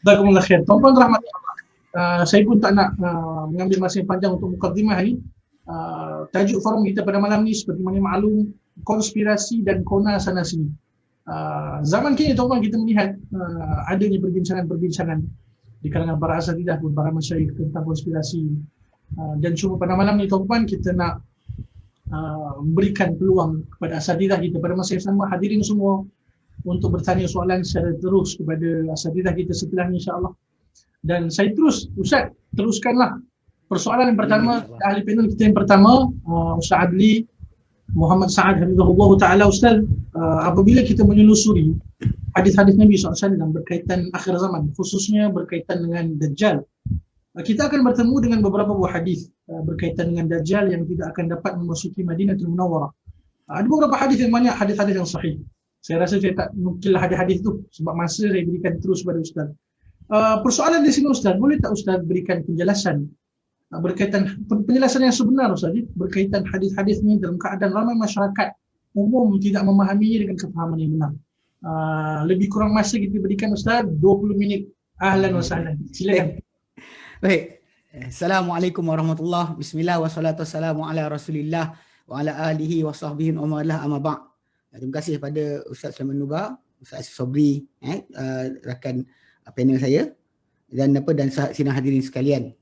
Jazakumullah khair. Tuan-tuan rahmat Allah. Saya pun tak nak mengambil masa yang panjang untuk mukadimah ni. Tajuk forum kita pada malam ni seperti mana maklum, konspirasi dan kona sana sini. Zaman kini tuan-tuan kita melihat adanya perbincangan-perbincangan di kalangan para asatidah pun, para masyayikh tentang konspirasi. Dan cuma pada malam ni tuan-tuan kita nak memberikan peluang kepada asatidah kita pada masa yang sama, hadirin semua, untuk bertanya soalan secara terus kepada asatidah kita setelah ni insya-Allah. Dan saya teruskanlah persoalan yang pertama, ahli panel kita yang pertama, Ustaz Adli Muhammad Saad Hamidullah Ta'ala. Ustaz, apabila kita menyelusuri hadis-hadis Nabi SAW berkaitan akhir zaman, khususnya berkaitan dengan Dajjal, kita akan bertemu dengan beberapa buah hadis berkaitan dengan Dajjal yang tidak akan dapat memasuki Madinatul Munawwarah. Ada beberapa hadis yang banyak, hadis-hadis yang sahih. Saya rasa saya tak nukil hadis-hadis itu sebab masa saya berikan terus kepada Ustaz. Persoalan di sini Ustaz, boleh tak Ustaz berikan penjelasan berkaitan penjelasan yang sebenar Ustaz berkaitan hadis-hadis ini dalam keadaan ramai masyarakat umum tidak memahaminya dengan kefahaman yang benar. Lebih kurang masa kita berikan Ustaz 20 minit. Ahlan wa sahlan. Silakan. Baik. Assalamualaikum warahmatullahi. Bismillah wassalatu wassalamu ala Rasulillah wa ala alihi wa sahbihi wa man amma ba'. Terima kasih kepada Ustaz Sulaiman Nubar, Ustaz Sobri, rakan panel saya dan sidang hadirin sekalian.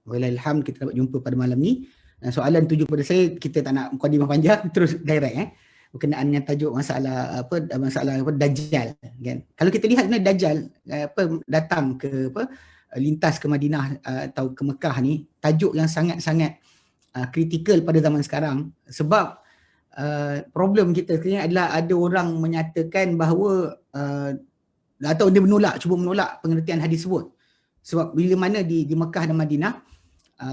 Walhamdulillah kita dapat jumpa pada malam ni. Soalan tuju pada saya, kita tak nak mukadimah panjang, terus direct berkenaan dengan tajuk masalah Dajjal kan. Kalau kita lihat sebenarnya Dajjal datang ke lintas ke Madinah atau ke Mekah ni, tajuk yang sangat-sangat kritikal pada zaman sekarang sebab problem kita sebenarnya adalah ada orang menyatakan bahawa atau dia cuba menolak pengertian hadis tersebut. Sebab bila mana di Mekah dan Madinah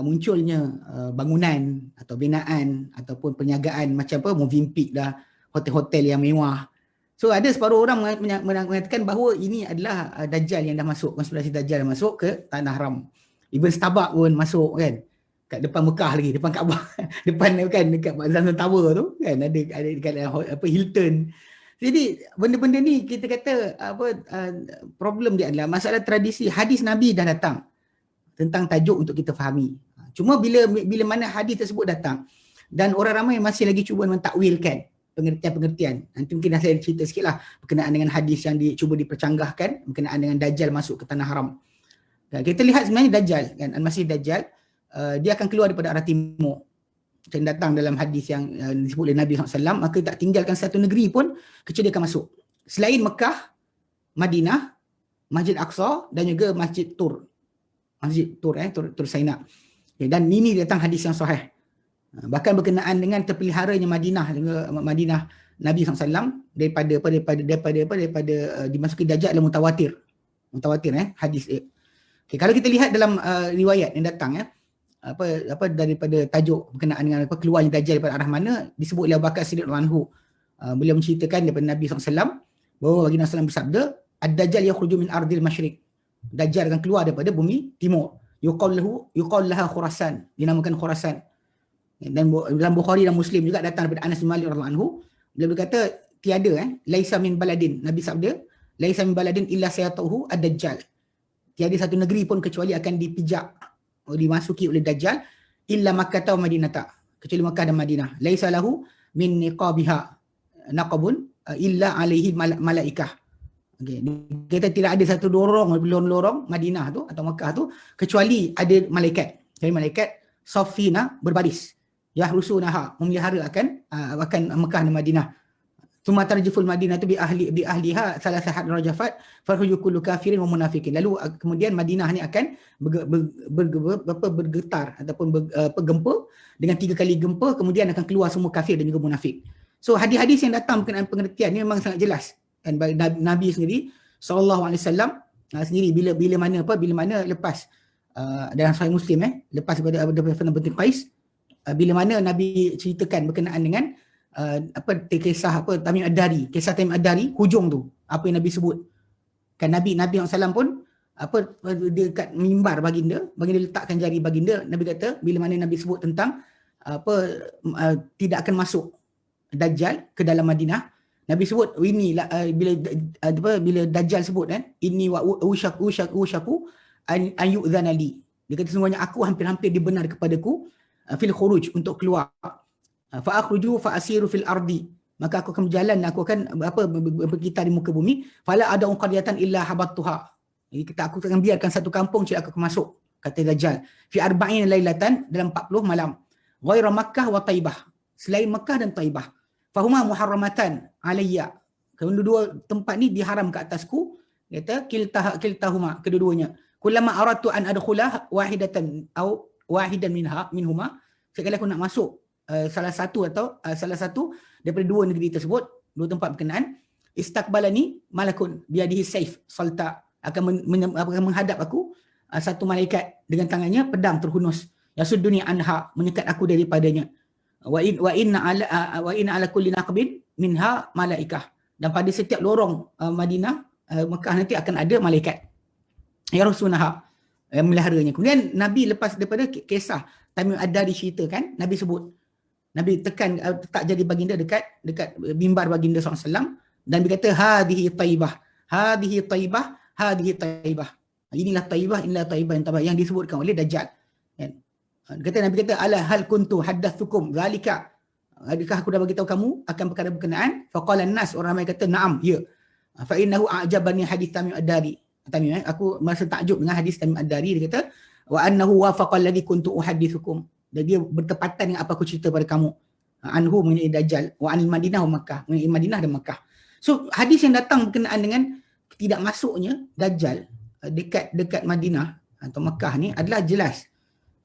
munculnya bangunan atau binaan ataupun perniagaan macam moving peak dah, hotel-hotel yang mewah. So ada separuh orang mengatakan bahawa ini adalah Dajjal yang dah masuk, konspirasi Dajjal yang masuk ke Tanah Haram. Even Starbucks pun masuk kan. Kat depan Mekah lagi, depan Kaabah, depan kan dekat Zamzam Tower tu kan, ada dekat Hilton. Jadi benda-benda ni kita kata problem dia adalah masalah tradisi. Hadis Nabi dah datang tentang tajuk untuk kita fahami. Cuma bila mana hadis tersebut datang dan orang ramai masih lagi cuba mentakwilkan pengertian-pengertian. Nanti mungkin saya cerita sikitlah berkenaan dengan hadis yang cuba dipercanggahkan berkenaan dengan Dajjal masuk ke Tanah Haram. Dan kita lihat sebenarnya Dajjal kan, Al-Masih Dajjal dia akan keluar daripada arah timur dan datang dalam hadis yang disebut oleh Nabi SAW, maka tak tinggalkan satu negeri pun kecuali dia akan masuk. Selain Mekah, Madinah, Masjid Aqsa dan juga Masjid Tur. Masjid Tur, Tur Saina. Okay, dan ini datang hadis yang sahih. Bahkan berkenaan dengan terpeliharanya Madinah Nabi SAW daripada dimasuki Dajjal adalah mutawatir hadis. Okay, kalau kita lihat dalam riwayat yang datang daripada tajuk berkenaan dengan keluarnya Dajjal daripada arah mana, disebut oleh Abu Bakar Siddiq radhiyallahu anhu. Beliau menceritakan daripada Nabi SAW bahawa baginda SAW bersabda, Ad-Dajjal yakhruju min ardil masyriq. Dajjal akan keluar daripada bumi timur. Yuqal laha Khurasan, dinamakan Khurasan. Dan dalam Bukhari dan Muslim juga datang daripada Anas bin Malik radhiyallahu anhu. Beliau berkata tiada laisa min baladin, Nabi sabda, laisa min baladin illa sayatuhu ad-Dajjal. Tiada satu negeri pun kecuali akan dipijak dimasuki oleh Dajjal illa Makkah wa Madinah, kecuali Makkah dan Madinah. Laisa lahu min niqabiha naqabun illa alaihi malaikah. Okey, kita tidak ada satu lorong Madinah tu atau Makkah tu kecuali ada malaikat. Jadi malaikat safina berbaris. Yahrusunaha, memelihara akan Makkah dan Madinah. Thumma tarjiful Madinah tu bi ahliha salasah rajafat farhuju kullu kafirin wa munafikin. Lalu kemudian Madinah ni akan bergetar ataupun gempa dengan 3 kali gempa, kemudian akan keluar semua kafir dan juga munafik. So hadis-hadis yang datang berkenaan pengertian ni memang sangat jelas. Dan Nabi sendiri sallallahu alaihi wasallam sendiri bila mana lepas dalam Sahih Muslim lepas daripada Binti Qais, bila mana Nabi ceritakan berkenaan dengan kisah Tamim Ad-Dari, kisah Tamim Ad-Dari, hujung tu apa yang Nabi sebut kan, Nabi SAW pun dia kat mimbar baginda letakkan jari baginda. Nabi kata bila mana Nabi sebut tentang tidak akan masuk Dajjal ke dalam Madinah, Nabi sebut ini bila Dajjal sebut kan, inni wa ushaku an yu'dhana li. Dia kata semuanya aku hampir-hampir dibenar kepadaku fil khuruj, untuk keluar. Fa akhruju fa asiru fil ardi. Maka aku akan berjalan, aku akan berkitar di muka bumi. Fala ada qaryatan illa habattuha. Jadi kita aku akan biarkan satu kampung cik aku akan masuk, kata Dajjal. Fi arba'in lailatan, dalam 40 malam. Ghaira Makkah wa Taibah. Selain Makkah dan Taibah. Fahuma muharramatan alayya. Kedua tempat ni diharam ke atasku. Kata kiltahuma, kedua-duanya. Kullama aradtu an adkhulah wahidatan atau wahidan minhuma. Sekali aku nak masuk salah satu daripada dua negeri tersebut, dua tempat berkenaan, istaqbalani malakun biadihi saif salta, akan menghadap aku satu malaikat dengan tangannya pedang terhunus, yasudduni anha, menyekat aku daripadanya. Wa inna ala kulli naqbin minha malaikah, dan pada setiap lorong Madinah, Mekah nanti akan ada malaikat yarusunaha, meliharanya. Kemudian Nabi lepas daripada kisah Tamim Ad-Dari ceritakan, Nabi sebut, Nabi tekan tak jadi baginda dekat mimbar baginda SAW, dan dia kata hadhihi taibah, hadhihi taibah, hadhihi taibah. Inilah taibah yang disebutkan oleh Dajjal. Kata Nabi kata ala hal kuntu haddatsukum zalika, adakah aku dah bagi tahu kamu akan perkara berkenaan? Faqala an-nas, orang ramai kata na'am, ya. Fa innahu a'jabani hadis Tamim Ad-Dari. Aku merasa takjub dengan hadis Tamim Ad-Dari. Dia kata wa annahu wafaqa alladhi kuntu uhaddithukum, dan dia bertepatan dengan apa aku cerita pada kamu, anhu mengenai Dajjal, wa anil Madinah wa Makkah, mengenai Madinah dan Makkah. So hadis yang datang berkenaan dengan tidak masuknya Dajjal dekat Madinah atau Makkah ni adalah jelas.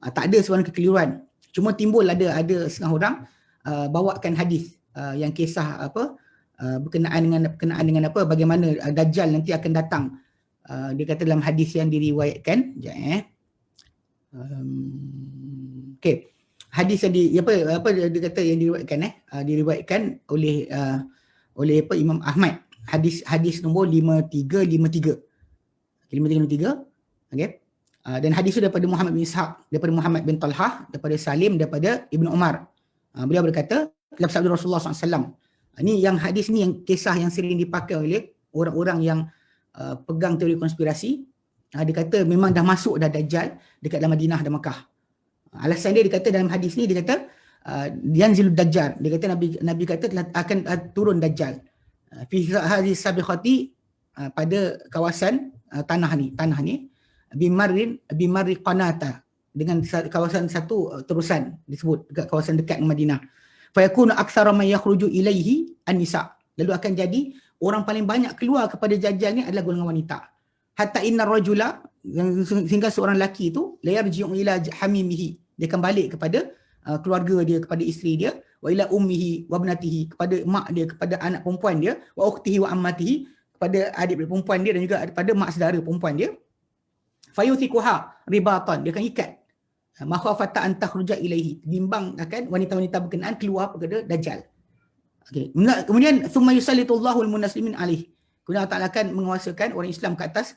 Tak ada sebarang kekeliruan. Cuma timbul ada setengah orang bawakan hadis yang kisah berkenaan dengan apa, bagaimana Dajjal nanti akan datang. Dia kata dalam hadis yang diriwayatkan, okey. Hadis yang dia kata yang diriwayatkan oleh Imam Ahmad. Hadis nombor 5353. 5353. Okey. Dan hadis itu daripada Muhammad bin Ishaq, daripada Muhammad bin Talhah, daripada Salim, daripada Ibnu Umar. Beliau berkata, dalam sabda Rasulullah SAW. Ini yang hadis ni yang kisah yang sering dipakai oleh orang-orang yang pegang teori konspirasi. Dia kata memang dah masuk dah Dajjal dekat dalam Madinah dan Makkah. Alasan dia kata dalam hadis ni, dia kata yanzilud Dajjal. Dia kata Nabi kata akan turun Dajjal. Fi hadhihi sabiqati, pada kawasan tanah ni bimarri qanata, dengan kawasan satu terusan disebut dekat kawasan dekat Madinah. Fa yakunu aktsara man yakhruju ilaihi an-nisa, lalu akan jadi orang paling banyak keluar kepada Dajjal ni adalah golongan wanita. Hatta innar rajula, sehingga seorang lelaki itu la yarji'u ila hamimihi, dia akan balik kepada keluarga dia, kepada isteri dia, wa ila ummihi wa ibnatihi, kepada mak dia, kepada anak perempuan dia, wa ukhtihi wa ammatihi, kepada adik perempuan dia, dan juga kepada mak saudara perempuan dia. Fayuthikuha ribatan, dia akan ikat makhafata an takhruja ilaihi, bimbang akan wanita-wanita berkenaan keluar kepada Dajjal. Okey. Kemudian thumma yusallitullahu almunaslimin alaih, kemudian Allah Ta'ala akan menguasakan orang Islam ke atas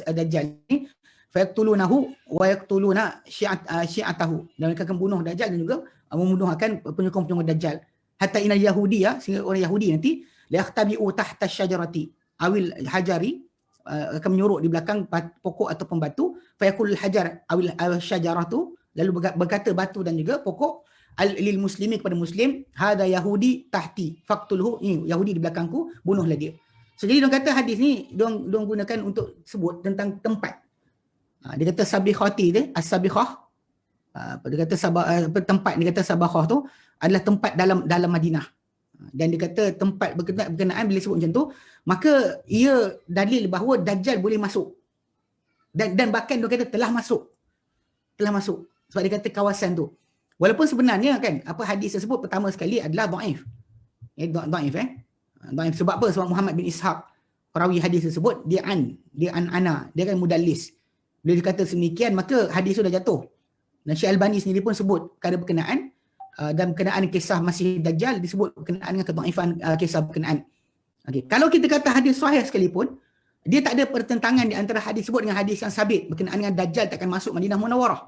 Dajjal ni. Fayaqtulunahu wa yaqtuluna syi'atahu, dan mereka akan bunuh Dajjal dan juga membunuh akan penyokong-penyokong Dajjal. Hatta inal yahudi, sehingga orang Yahudi nanti la yakhtabi'u tahta syajarati awil hajari, akan menyuruk di belakang pokok ataupun batu. Fayaqul hajar awil syajaratu, lalu berkata batu dan juga pokok, lil muslimi, kepada muslim, hada yahudi tahti faqtulhu, ini Yahudi di belakangku, bunuhlah dia. So jadi dia kata hadis ni dia gunakan untuk sebut tentang tempat. Dia kata sabikhati dia, as-sabikhah, dia kata tempat, dia kata sabakhah tu adalah tempat dalam Madinah. Dan dia kata tempat berkenaan bila sebut macam tu, maka ia dalil bahawa Dajjal boleh masuk. Dan bahkan dia kata telah masuk. Sebab dia kata kawasan tu. Walaupun sebenarnya kan, apa hadis tersebut pertama sekali adalah dhaif. Dhaif. Sebab apa? Sebab Muhammad bin Ishaq, perawi hadis tersebut, dia kan mudallis. Bila dia kata sedemikian, maka hadis itu dah jatuh. Dan Syekh Albani sendiri pun sebut perkara berkenaan dan berkenaan kisah Masih Dajjal disebut berkenaan dengan kedhaifan kisah berkenaan. Okey, kalau kita kata hadis sahih sekalipun, dia tak ada pertentangan di antara hadis sebut dengan hadis yang sabit berkenaan dengan Dajjal takkan masuk Madinah Munawwarah.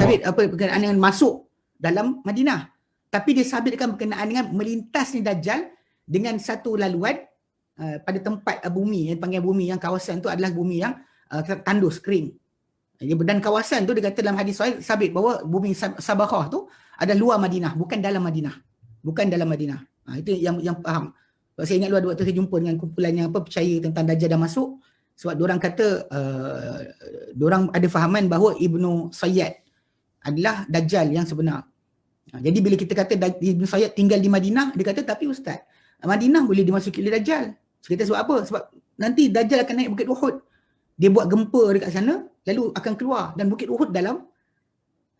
Sabit berkenaan dengan masuk dalam Madinah. Tapi dia sabitkan berkenaan dengan melintasnya Dajjal dengan satu laluan pada tempat bumi, yang panggil bumi, yang kawasan tu adalah bumi yang tandus, kering. Dan kawasan tu dia kata dalam hadis sahih sabit bahawa bumi Sabakhah tu ada luar Madinah, bukan dalam Madinah. Bukan dalam Madinah. Itu yang faham. Sebab saya ingat waktu saya jumpa dengan kumpulan yang percaya tentang Dajjal dah masuk, sebab diorang kata diorang ada fahaman bahawa Ibnu Sayyad adalah Dajjal yang sebenar. Jadi bila kita kata Ibn Sayyad tinggal di Madinah, dia kata tapi Ustaz, Madinah boleh dimasuki oleh Dajjal. Saya kata sebab apa? Sebab nanti Dajjal akan naik Bukit Uhud. Dia buat gempa dekat sana, lalu akan keluar. Dan Bukit Uhud dalam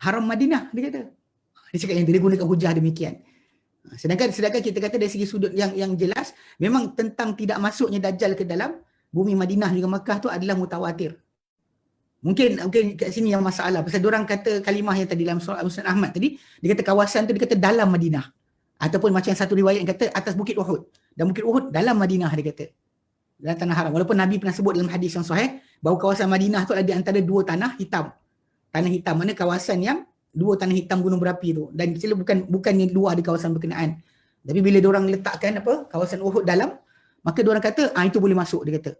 Haram Madinah, dia kata. Dia cakap yang dia gunakan hujah demikian. Sedangkan kita kata dari segi sudut yang jelas, memang tentang tidak masuknya Dajjal ke dalam bumi Madinah juga Makkah tu adalah mutawatir. Mungkin kat sini yang masalah. Pasal diorang kata kalimah yang tadi dalam surah Musnad Ahmad tadi, dia kata kawasan tu dia kata dalam Madinah. Ataupun macam satu riwayat yang kata atas Bukit Uhud. Dan Bukit Uhud dalam Madinah dia kata. Dalam tanah haram. Walaupun Nabi pernah sebut dalam hadis yang sahih, bahawa kawasan Madinah tu ada di antara dua tanah hitam. Tanah hitam, mana kawasan yang dua tanah hitam gunung berapi tu. Dan sila bukannya luar di kawasan berkenaan. Tapi bila diorang letakkan kawasan Uhud dalam, maka diorang kata, itu boleh masuk, dia kata.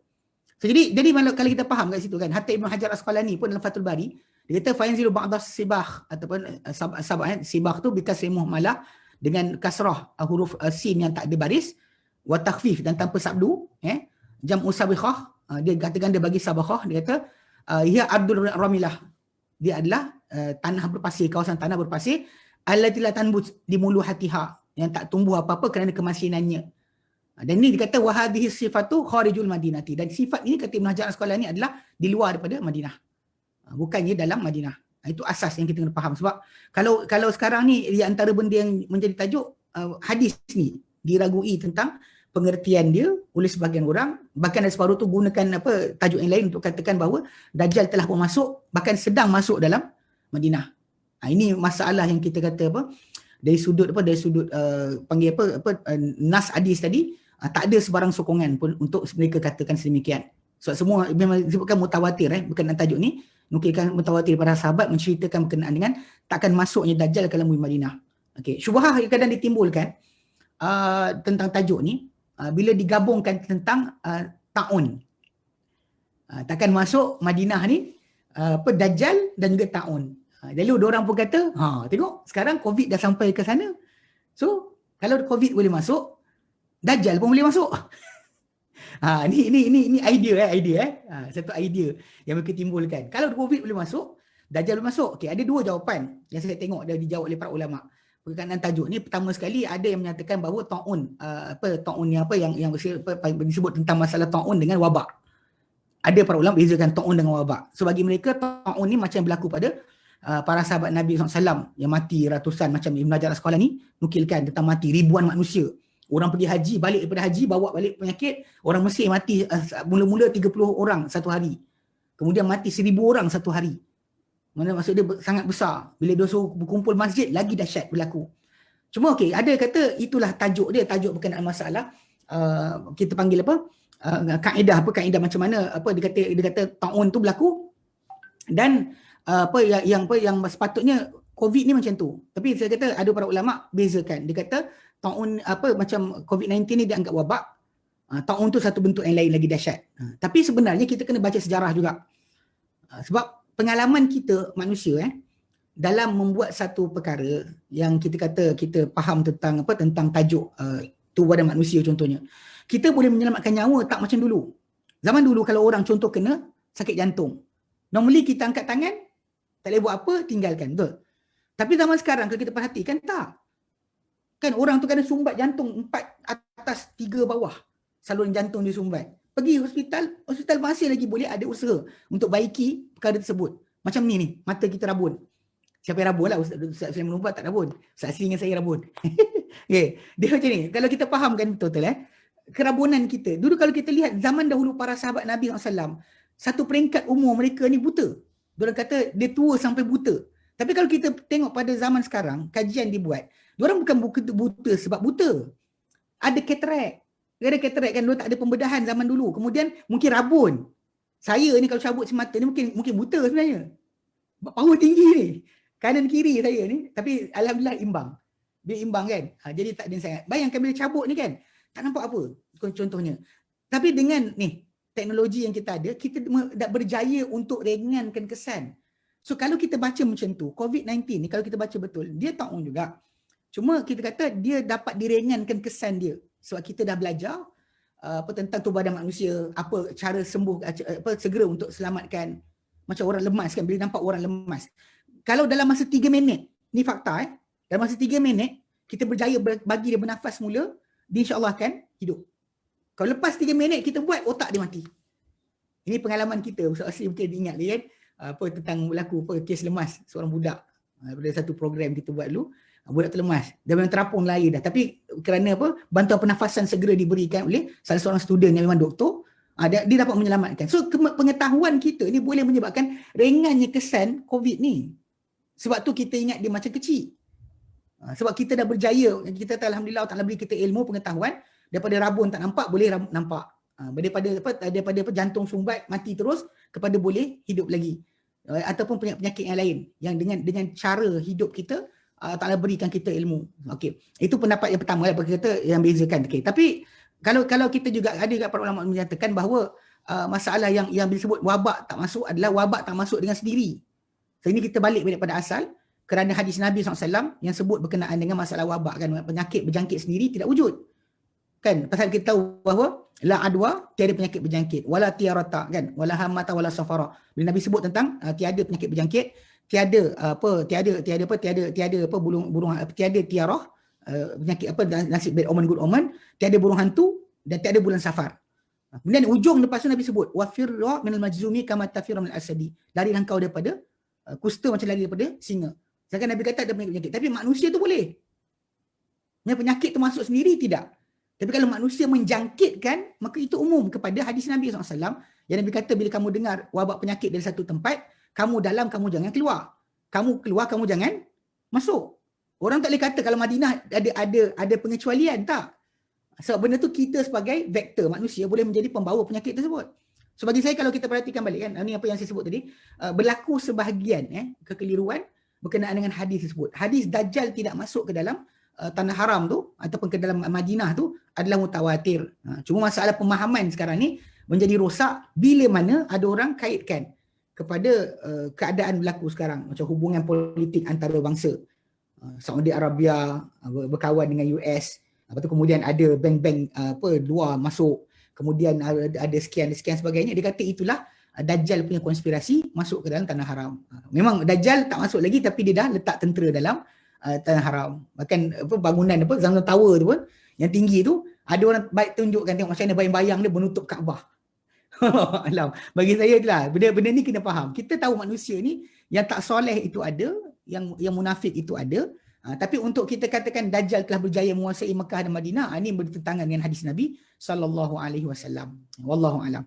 So, jadi kalau kita faham kat situ kan, hatta Ibn Hajar Asqalani pun dalam Fathul Bari, dia kata fayanzilu ba'da sibah ataupun sabah sibah tu bikasri muhmalah dengan kasrah huruf sin yang tak ada baris, wa takhfif dan tanpa sabdu, jam'u sabikhah, dia katakan dia bagi sabakhah, dia kata ia Abdul Ramilah, dia adalah tanah berpasir, kawasan tanah berpasir, allati la tanbut di muluhatiha, yang tak tumbuh apa-apa kerana kemasinannya. Dan ini dikata wahadhihi sifatu kharijul madinati, dan sifat ini kata Ibn Hajar Asqalani adalah di luar daripada Madinah, bukannya dalam Madinah. Itu asas yang kita kena faham. Sebab kalau sekarang ni di antara benda yang menjadi tajuk hadis ni diragui tentang pengertian dia oleh sebahagian orang, bahkan ada separuh tu gunakan tajuk yang lain untuk katakan bahawa Dajjal telah pun masuk, bahkan sedang masuk dalam Madinah. Ini masalah yang kita kata dari sudut panggil nas hadis tadi, tak ada sebarang sokongan pun untuk mereka katakan sedemikian. Sebab semua memang disebutkan mutawatir, berkenaan tajuk ni, nukilkan mutawatir para sahabat menceritakan berkenaan dengan takkan masuknya Dajjal ke dalam bumi Madinah. Okey, syubhah yang kadang ditimbulkan tentang tajuk ni bila digabungkan tentang ta'un. Takkan masuk Madinah ni Dajjal dan juga ta'un. Lalu diorang pun kata, tengok sekarang COVID dah sampai ke sana. So, kalau COVID boleh masuk, Dajjal pun boleh masuk. Ini idea. Satu idea yang mereka timbulkan. Kalau COVID boleh masuk, Dajjal boleh masuk. Okey, ada dua jawapan yang saya tengok dah dijawab oleh para ulama berkenaan tajuk ni. Pertama sekali ada yang menyatakan bahawa ta'un, ta'un ni yang disebut tentang masalah ta'un dengan wabak. Ada para ulama bezakan ta'un dengan wabak. So bagi mereka ta'un ni macam berlaku pada para sahabat Nabi SAW yang mati ratusan, macam Ibn Hajar Asqalani nukilkan tentang mati ribuan manusia. Orang pergi haji, balik daripada haji, bawa balik penyakit. Orang Mesir mati mula-mula 30 orang satu hari. Kemudian mati 1000 orang satu hari. Mana maksud dia sangat besar. Bila dia suruh berkumpul masjid, lagi dahsyat berlaku. Cuma okey, ada kata itulah tajuk dia, tajuk berkenaan masalah kita panggil kaedah macam mana dia kata ta'un tu berlaku, dan yang sepatutnya COVID ni macam tu. Tapi saya kata ada para ulama bezakan. Dia kata ta'un macam COVID-19 ni dia anggap wabak. Ta'un tu satu bentuk yang lain lagi dahsyat. Tapi sebenarnya kita kena baca sejarah juga. Sebab pengalaman kita manusia dalam membuat satu perkara yang kita kata kita faham tentang tajuk tubuh badan manusia contohnya. Kita boleh menyelamatkan nyawa tak macam dulu. Zaman dulu kalau orang contoh kena sakit jantung, normally kita angkat tangan, tak boleh buat apa, tinggalkan, betul? Tapi zaman sekarang kalau kita perhatikan, tak. Kan orang tu kena sumbat jantung 4 atas 3 bawah. Saluran jantung dia sumbat. Pergi hospital masih lagi boleh ada usaha untuk baiki perkara tersebut. Macam ni, mata kita rabun. Siapa yang rabun lah, Ustaz Sulaiman Umar tak rabun. Ustaz Asli dengan saya rabun. Okay. Dia macam ni, kalau kita fahamkan betul-betul kerabunan kita. Dulu kalau kita lihat zaman dahulu para sahabat Nabi SAW, satu peringkat umur mereka ni buta. Diorang kata dia tua sampai buta. Tapi kalau kita tengok pada zaman sekarang, kajian dibuat, diorang bukan buta sebab buta. Ada katarak. Ada katarak kan, diorang tak ada pembedahan zaman dulu. Kemudian mungkin rabun. Saya ni kalau cabut semata ni mungkin buta sebenarnya. Power tinggi ni. Kanan kiri saya ni. Tapi alhamdulillah imbang. Dia imbang kan. Jadi tak ada sangat. Bayangkan bila cabut ni kan, tak nampak apa contohnya. Tapi dengan ni teknologi yang kita ada, kita dah berjaya untuk ringankan kesan. So kalau kita baca macam tu, COVID-19 ni kalau kita baca betul, dia tahu juga. Cuma kita kata dia dapat diringankan kesan dia. Sebab kita dah belajar tentang tubuh badan manusia, apa cara sembuh, segera untuk selamatkan. Macam orang lemas kan, bila nampak orang lemas. Kalau dalam masa 3 minit, ni fakta dalam masa 3 minit, kita berjaya bagi dia bernafas semula, dia insyaAllah akan hidup. Kalau lepas 3 minit kita buat, otak dia mati. Ini pengalaman kita, Ustaz Asri mungkin ingat kan, tentang berlaku kes lemas seorang budak. Pada satu program kita buat dulu, budak tu lemas. Dia memang terapung lari dah. Tapi kerana bantuan pernafasan segera diberikan oleh salah seorang student yang memang doktor, dia dapat menyelamatkan. So pengetahuan kita ni boleh menyebabkan ringannya kesan COVID ni. Sebab tu kita ingat dia macam kecil. Sebab kita dah berjaya, kita alhamdulillah Allah beri kita ilmu, pengetahuan, daripada rabun tak nampak boleh nampak. Daripada jantung sumbat mati terus kepada boleh hidup lagi. Ataupun penyakit yang lain yang dengan cara hidup kita Ta'ala berikan kita ilmu. Okey. Itu pendapat yang pertama kita yang bezakan. Okey. Tapi kalau kita juga ada juga para ulama menyatakan bahawa masalah yang disebut wabak tak masuk adalah wabak tak masuk dengan sendiri. So ini kita balik pada asal kerana hadis Nabi SAW yang sebut berkenaan dengan masalah wabak kan, penyakit berjangkit sendiri tidak wujud. Kan pasal kita tahu bahawa la adwa, tiada penyakit berjangkit, wala tiarata kan, wala hamata wala safara. Bila Nabi sebut tentang tiada penyakit berjangkit, tiada burung, tiada tiarah, penyakit nasib bad omen good omen, tiada burung hantu dan tiada bulan safar. Kemudian ujung lepas tu Nabi sebut wa firra minal majzumi kama tafirra minal asadi. Larilah kau daripada kusta macam lari daripada singa. Sedangkan Nabi kata ada penyakit, tapi manusia tu boleh. Yang penyakit tu masuk sendiri tidak. Tapi kalau manusia menjangkitkan, maka itu umum kepada hadis Nabi SAW. Yang Nabi kata bila kamu dengar wabak penyakit dari satu tempat, kamu dalam, kamu jangan keluar. Kamu keluar, kamu jangan masuk. Orang tak boleh kata kalau Madinah ada pengecualian, tak. Sebab benda tu kita sebagai vektor manusia boleh menjadi pembawa penyakit tersebut. So bagi saya kalau kita perhatikan balik kan, ini apa yang saya sebut tadi, berlaku sebahagian kekeliruan berkenaan dengan hadis tersebut. Hadis Dajjal tidak masuk ke dalam tanah haram tu ataupun ke dalam Madinah tu adalah mutawatir. Cuma masalah pemahaman sekarang ni menjadi rosak bila mana ada orang kaitkan kepada keadaan berlaku sekarang, macam hubungan politik antara bangsa. Saudi Arabia berkawan dengan US, lepas tu kemudian ada bank-bank luar masuk, kemudian ada sekian sebagainya. Dia kata itulah Dajjal punya konspirasi masuk ke dalam tanah haram. Memang Dajjal tak masuk lagi, tapi dia dah letak tentera dalam tanah haram. Bahkan bangunan Zamzam Tower tu pun yang tinggi tu, ada orang baik tunjukkan tengok macam mana bayang-bayang dia menutup Kaabah. Alam. Bagi saya itulah benda ni kena faham. Kita tahu manusia ni yang tak soleh itu ada, yang munafik itu ada. Tapi untuk kita katakan Dajjal telah berjaya menguasai Mekah dan Madinah, ini bertentangan dengan hadis Nabi sallallahu alaihi wasallam. Wallahu alam.